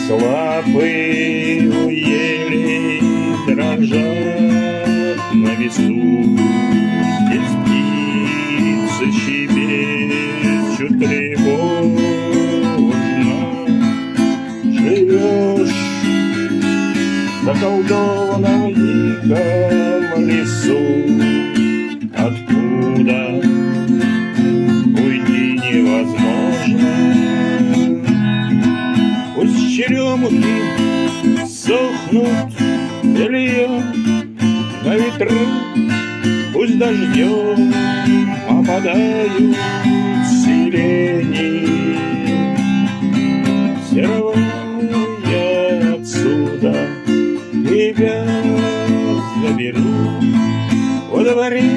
Лапы у ели дрожат на весу. Здесь птицы щебечут тревожно. Живешь в заколдованном диком лесу, откуда уйти невозможно. Пусть черемухи сохнут бельем на ветру, пусть дождем опадают сирени. Все равно я отсюда тебя заберу во дворе.